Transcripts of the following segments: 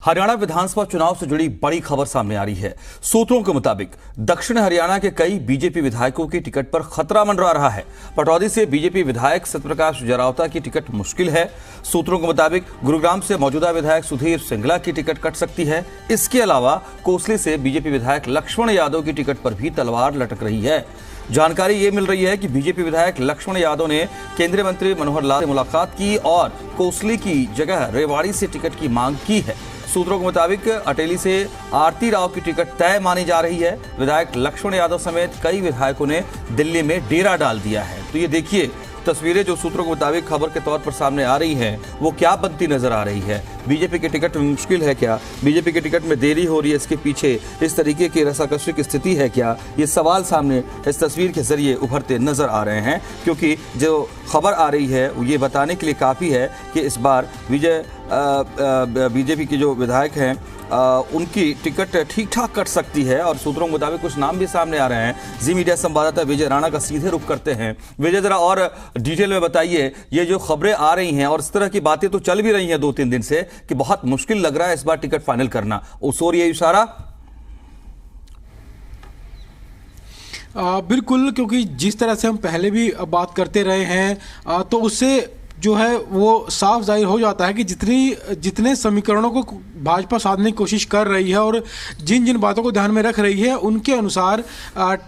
हरियाणा विधानसभा चुनाव से जुड़ी बड़ी खबर सामने आ रही है। सूत्रों के मुताबिक दक्षिण हरियाणा के कई बीजेपी विधायकों की टिकट पर खतरा मंडरा रहा है। पटौदी से बीजेपी विधायक सत्यप्रकाश जरावता की टिकट मुश्किल है। सूत्रों के मुताबिक गुरुग्राम से मौजूदा विधायक सुधीर सिंगला की टिकट कट सकती है। इसके अलावा कोसली से बीजेपी विधायक लक्ष्मण यादव की टिकट पर भी तलवार लटक रही है। जानकारी ये मिल रही है कि बीजेपी विधायक लक्ष्मण यादव ने केंद्रीय मंत्री मनोहर लाल से मुलाकात की और कोसली की जगह रेवाड़ी से टिकट की मांग की है। सूत्रों के मुताबिक अटेली से आरती राव की टिकट तय मानी जा रही है। विधायक लक्ष्मण यादव समेत कई विधायकों ने दिल्ली में डेरा डाल दिया है। तो ये देखिए तस्वीरें जो सूत्रों के मुताबिक खबर के तौर पर सामने आ रही हैं, वो क्या बनती नजर आ रही है। बीजेपी की टिकट में मुश्किल है क्या? बीजेपी की टिकट में देरी हो रही है, इसके पीछे इस तरीके की रसाकसी की स्थिति है क्या? ये सवाल सामने इस तस्वीर के जरिए उभरते नजर आ रहे हैं, क्योंकि जो खबर आ रही है वो ये बताने के लिए काफ़ी है कि इस बार बीजेपी के जो विधायक हैं उनकी टिकट ठीक ठाक कट सकती है। और सूत्रों के मुताबिक कुछ नाम भी सामने आ रहे हैं। जी मीडिया संवाददाता विजय राणा का सीधे रुख करते हैं। विजय, जरा और डिटेल में बताइए, ये जो खबरें आ रही हैं और इस तरह की बातें तो चल भी रही हैं 2-3 दिन से कि बहुत मुश्किल लग रहा है इस बार टिकट फाइनल करना, उस ओर ये इशारा? बिल्कुल, क्योंकि जिस तरह से हम पहले भी बात करते रहे हैं तो उससे जो है वो साफ जाहिर हो जाता है कि जितने समीकरणों को भाजपा साधने की कोशिश कर रही है और जिन जिन बातों को ध्यान में रख रही है, उनके अनुसार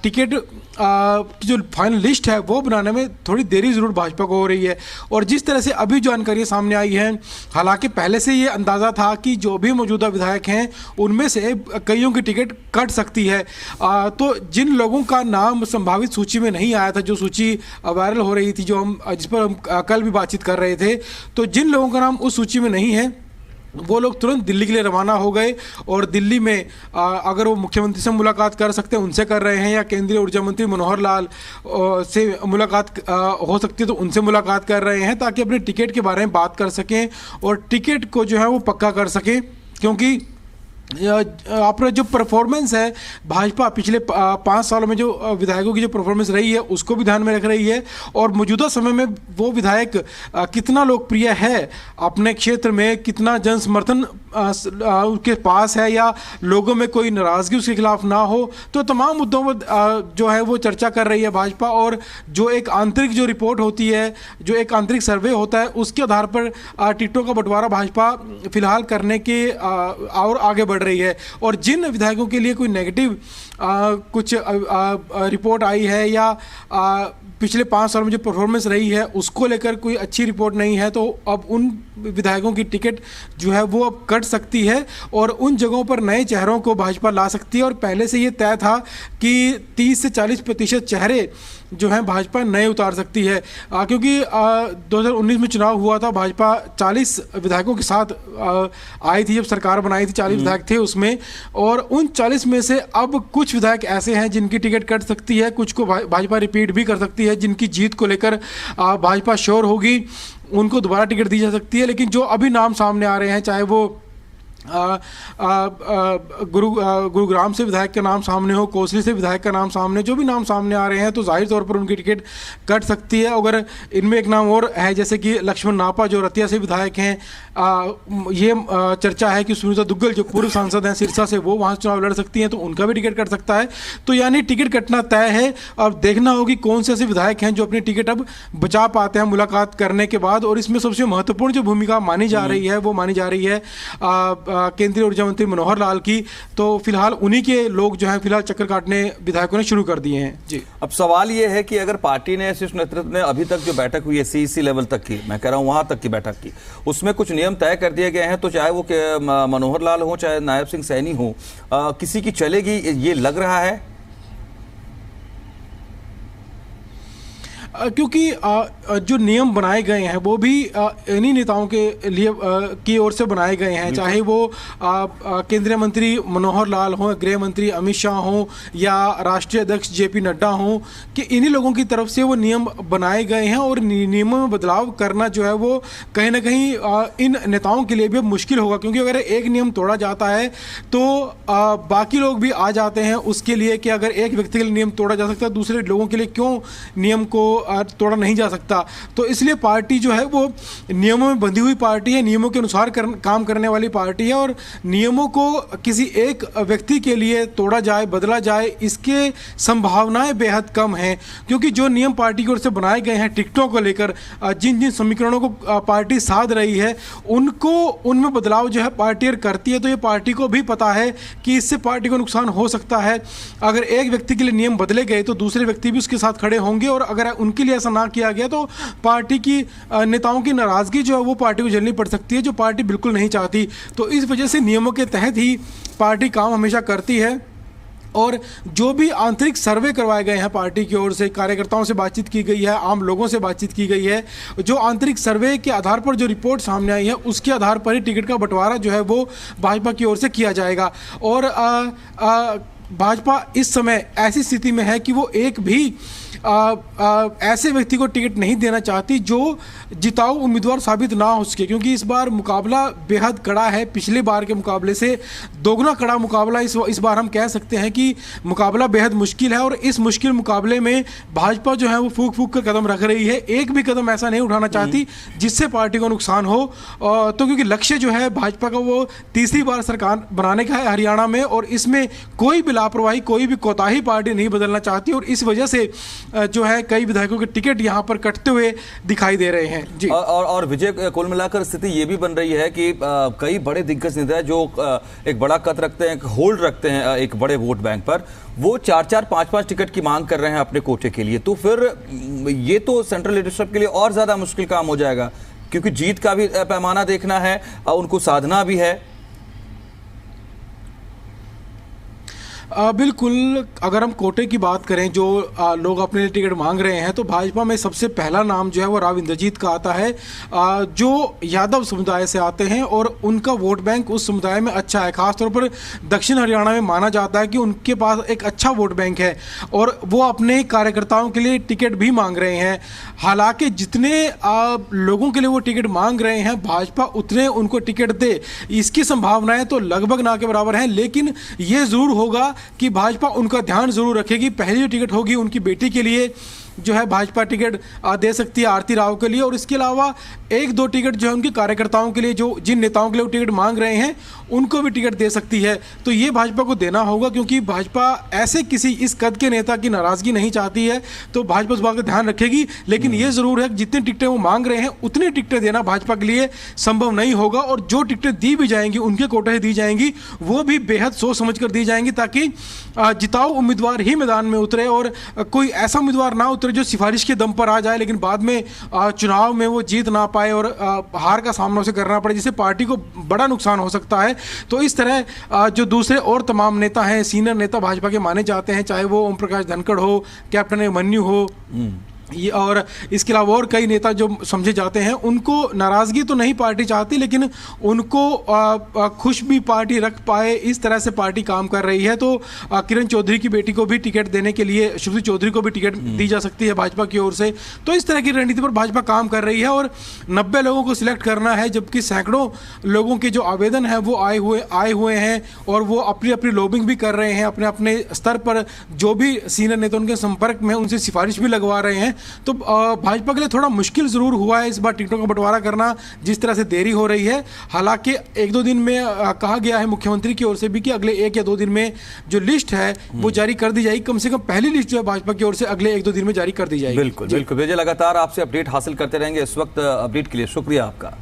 टिकट की जो फाइनल लिस्ट है वो बनाने में थोड़ी देरी ज़रूर भाजपा को हो रही है। और जिस तरह से अभी जानकारी सामने आई है, हालांकि पहले से ये अंदाज़ा था कि जो भी मौजूदा विधायक हैं उनमें से कईयों की टिकट कट सकती है। तो जिन लोगों का नाम संभावित सूची में नहीं आया था, जो सूची वायरल हो रही थी, जिस पर हम कल भी बातचीत कर रहे थे, तो जिन लोगों का नाम उस सूची में नहीं है वो लोग तुरंत दिल्ली के लिए रवाना हो गए और दिल्ली में अगर वो मुख्यमंत्री से मुलाकात कर सकते हैं उनसे कर रहे हैं, या केंद्रीय ऊर्जा मंत्री मनोहर लाल से मुलाकात हो सकती है तो उनसे मुलाकात कर रहे हैं, ताकि अपने टिकट के बारे में बात कर सकें और टिकट को जो है वो पक्का कर सकें। क्योंकि अपना जो परफॉर्मेंस है भाजपा पिछले 5 सालों में जो विधायकों की जो परफॉर्मेंस रही है उसको भी ध्यान में रख रही है, और मौजूदा समय में वो विधायक कितना लोकप्रिय है अपने क्षेत्र में, कितना जन समर्थन उसके पास है, या लोगों में कोई नाराज़गी उसके खिलाफ ना हो, तो तमाम मुद्दों पर जो है वो चर्चा कर रही है भाजपा। और जो एक आंतरिक जो रिपोर्ट होती है, जो एक आंतरिक सर्वे होता है, उसके आधार पर टिकटों का बंटवारा भाजपा फिलहाल करने के और आगे बढ़ रही है। और जिन विधायकों के लिए कोई नेगेटिव कुछ रिपोर्ट आई है, या पिछले 5 साल में जो परफॉर्मेंस रही है उसको लेकर कोई अच्छी रिपोर्ट नहीं है, तो अब उन विधायकों की टिकट जो है वो अब कट सकती है और उन जगहों पर नए चेहरों को भाजपा ला सकती है। और पहले से ये तय था कि 30 से 40% चेहरे जो हैं भाजपा नए उतार सकती है, क्योंकि 2019 में चुनाव हुआ था, भाजपा 40 विधायकों के साथ आई थी, जब सरकार बनाई थी 40 विधायक थे उसमें, और उन 40 में से अब कुछ विधायक ऐसे हैं जिनकी टिकट कट सकती है, कुछ को भाजपा रिपीट भी कर सकती है, जिनकी जीत को लेकर भाजपा श्योर होगी उनको दोबारा टिकट दी जा सकती है। लेकिन जो अभी नाम सामने आ रहे हैं, चाहे वो गुरुग्राम से विधायक का नाम सामने हो, कोसली से विधायक का नाम सामने, जो भी नाम सामने आ रहे हैं, तो जाहिर तौर पर उनकी टिकट कट सकती है। अगर इनमें एक नाम और है, जैसे कि लक्ष्मण नापा जो रतिया से विधायक हैं, ये चर्चा है कि सुनीता दुग्गल जो पूर्व सांसद हैं सिरसा से, वो वहाँ चुनाव लड़ सकती हैं, तो उनका भी टिकट कट सकता है। तो यानी टिकट कटना तय है। अब देखना होगी कौन से ऐसे विधायक हैं जो अपनी टिकट अब बचा पाते हैं मुलाकात करने के बाद। और इसमें सबसे महत्वपूर्ण जो भूमिका मानी जा रही है वो मानी जा रही है केंद्रीय ऊर्जा मंत्री मनोहर लाल की। तो फिलहाल उन्हीं के लोग जो हैं फिलहाल चक्कर काटने विधायकों ने शुरू कर दिए हैं। जी, अब सवाल ये है कि अगर पार्टी ने, शीर्ष नेतृत्व ने अभी तक जो बैठक हुई है सीईसी लेवल तक की, मैं कह रहा हूं वहां तक की बैठक की, उसमें कुछ नियम तय कर दिए गए हैं, तो चाहे वो मनोहर लाल हो चाहे नायब सिंह सैनी हो, किसी की चलेगी ये लग रहा है? क्योंकि जो नियम बनाए गए हैं वो भी इन्हीं नेताओं के लिए की ओर से बनाए गए हैं, चाहे वो केंद्रीय मंत्री मनोहर लाल हों, गृह मंत्री अमित शाह हों, या राष्ट्रीय अध्यक्ष जेपी नड्डा हों, कि इन्हीं लोगों की तरफ से वो नियम बनाए गए हैं। और नियमों में बदलाव करना जो है वो कहीं ना कहीं इन नेताओं के लिए भी मुश्किल होगा, क्योंकि अगर एक नियम तोड़ा जाता है तो बाकी लोग भी आ जाते हैं उसके लिए कि अगर एक व्यक्ति के लिए नियम तोड़ा जा सकता है, दूसरे लोगों के लिए क्यों नियम को तोड़ा नहीं जा सकता। तो इसलिए पार्टी जो है वो नियमों में बंधी हुई पार्टी है, नियमों के अनुसार काम करने वाली पार्टी है, और नियमों को किसी एक व्यक्ति के लिए तोड़ा जाए, बदला जाए, इसके संभावनाएं बेहद कम हैं। क्योंकि जो नियम पार्टी की ओर से बनाए गए हैं टिकटों को लेकर, जिन जिन समीकरणों को पार्टी साध रही है, उनमें बदलाव जो है पार्टी अगर करती है तो ये पार्टी को भी पता है कि इससे पार्टी को नुकसान हो सकता है। अगर एक व्यक्ति के लिए नियम बदले गए तो दूसरे व्यक्ति भी उसके साथ खड़े होंगे, और अगर उनके लिए ऐसा ना किया गया तो पार्टी की नेताओं की नाराजगी जो है वो पार्टी को झेलनी पड़ सकती है, जो पार्टी बिल्कुल नहीं चाहती। तो इस वजह से नियमों के तहत ही पार्टी काम हमेशा करती है। और जो भी आंतरिक सर्वे करवाए गए हैं पार्टी की ओर से, कार्यकर्ताओं से बातचीत की गई है, आम लोगों से बातचीत की गई है, जो आंतरिक सर्वे के आधार पर जो रिपोर्ट सामने आई है उसके आधार पर ही टिकट का बंटवारा जो है वो भाजपा की ओर से किया जाएगा। और भाजपा इस समय ऐसी स्थिति में है कि वो एक भी ऐसे व्यक्ति को टिकट नहीं देना चाहती जो जिताऊ उम्मीदवार साबित ना हो सके, क्योंकि इस बार मुकाबला बेहद कड़ा है। पिछले बार के मुकाबले से दोगुना कड़ा मुकाबला इस बार हम कह सकते हैं कि मुकाबला बेहद मुश्किल है। और इस मुश्किल मुकाबले में भाजपा जो है वो फूंक फूंक कर कदम रख रही है, एक भी कदम ऐसा नहीं उठाना चाहती जिससे पार्टी को नुकसान हो। तो क्योंकि लक्ष्य जो है भाजपा का वो तीसरी बार सरकार बनाने का है हरियाणा में, और इसमें कोई भी लापरवाही, कोई भी कोताही पार्टी नहीं बदलना चाहती, और इस वजह से जो है कई विधायकों के टिकट यहां पर कटते हुए दिखाई दे रहे हैं जी। और विजय, कुल मिलाकर स्थिति ये भी बन रही है कि कई बड़े दिग्गज नेता जो एक बड़ा कद रखते हैं, होल्ड रखते हैं एक बड़े वोट बैंक पर, वो 4-4, 5-5 टिकट की मांग कर रहे हैं अपने कोटे के लिए। तो फिर ये तो सेंट्रल लीडरशिप के लिए और ज्यादा मुश्किल काम हो जाएगा, क्योंकि जीत का भी पैमाना देखना है, उनको साधना भी है। बिल्कुल, अगर हम कोटे की बात करें, जो लोग अपने लिए टिकट मांग रहे हैं, तो भाजपा में सबसे पहला नाम जो है वो राव इंद्रजीत का आता है, जो यादव समुदाय से आते हैं और उनका वोट बैंक उस समुदाय में अच्छा है। खासतौर पर दक्षिण हरियाणा में माना जाता है कि उनके पास एक अच्छा वोट बैंक है, और वो अपने कार्यकर्ताओं के लिए टिकट भी मांग रहे हैं। हालांकि जितने लोगों के लिए वो टिकट मांग रहे हैं, भाजपा उतने उनको टिकट दे, इसकी संभावनाएं तो लगभग ना के बराबर हैं। लेकिन ये जरूर होगा कि भाजपा उनका ध्यान जरूर रखेगी। पहली जो टिकट होगी उनकी बेटी के लिए जो है भाजपा टिकट दे सकती है, आरती राव के लिए, और इसके अलावा 1-2 टिकट जो है उनके कार्यकर्ताओं के लिए, जो जिन नेताओं के लिए वो टिकट मांग रहे हैं उनको भी टिकट दे सकती है। तो ये भाजपा को देना होगा, क्योंकि भाजपा ऐसे किसी इस कद के नेता की नाराजगी नहीं चाहती है, तो भाजपा इस बात का ध्यान रखेगी। लेकिन ये जरूर है कि जितनी टिकटें वो मांग रहे हैं उतनी टिकटें देना भाजपा के लिए संभव नहीं होगा, और जो टिकटें दी भी जाएंगी, उनके कोटे से दी जाएंगी, वो भी बेहद सोच समझ कर दी जाएंगी, ताकि जिताऊ उम्मीदवार ही मैदान में उतरे, और कोई ऐसा उम्मीदवार ना उतरे जो सिफारिश के दम पर आ जाए लेकिन बाद में चुनाव में वो जीत ना पाए और हार का सामना उसे करना पड़े, जिससे पार्टी को बड़ा नुकसान हो सकता है। तो इस तरह जो दूसरे और तमाम नेता हैं, सीनियर नेता भाजपा के माने जाते हैं, चाहे वो ओम प्रकाश धनखड़ हो, कैप्टन अभिमन्यु हो, ये और इसके अलावा और कई नेता जो समझे जाते हैं, उनको नाराजगी तो नहीं पार्टी चाहती, लेकिन उनको खुश भी पार्टी रख पाए, इस तरह से पार्टी काम कर रही है। तो किरण चौधरी की बेटी को भी टिकट देने के लिए, श्रुति चौधरी को भी टिकट दी जा सकती है भाजपा की ओर से। तो इस तरह की रणनीति पर भाजपा काम कर रही है, और 90 लोगों को सिलेक्ट करना है, जबकि सैकड़ों लोगों के जो आवेदन है वो आए हुए हैं, और वो अपनी अपनी लॉबिंग भी कर रहे हैं, अपने अपने स्तर पर जो भी सीनियर नेता उनके संपर्क में, उनसे सिफारिश भी लगवा रहे हैं। तो भाजपा के लिए थोड़ा मुश्किल जरूर हुआ है इस बार टिकटों का बंटवारा करना, जिस तरह से देरी हो रही है। हालांकि 1-2 दिन में कहा गया है मुख्यमंत्री की ओर से भी कि अगले 1 या 2 दिन में जो लिस्ट है वो जारी कर दी जाएगी। कम से कम पहली लिस्ट जो है भाजपा की ओर से अगले 1-2 दिन में जारी कर दी जाएगी। बिल्कुल बिल्कुल, विजय, लगातार आपसे अपडेट हासिल करते रहेंगे। इस वक्त अपडेट के लिए शुक्रिया आपका।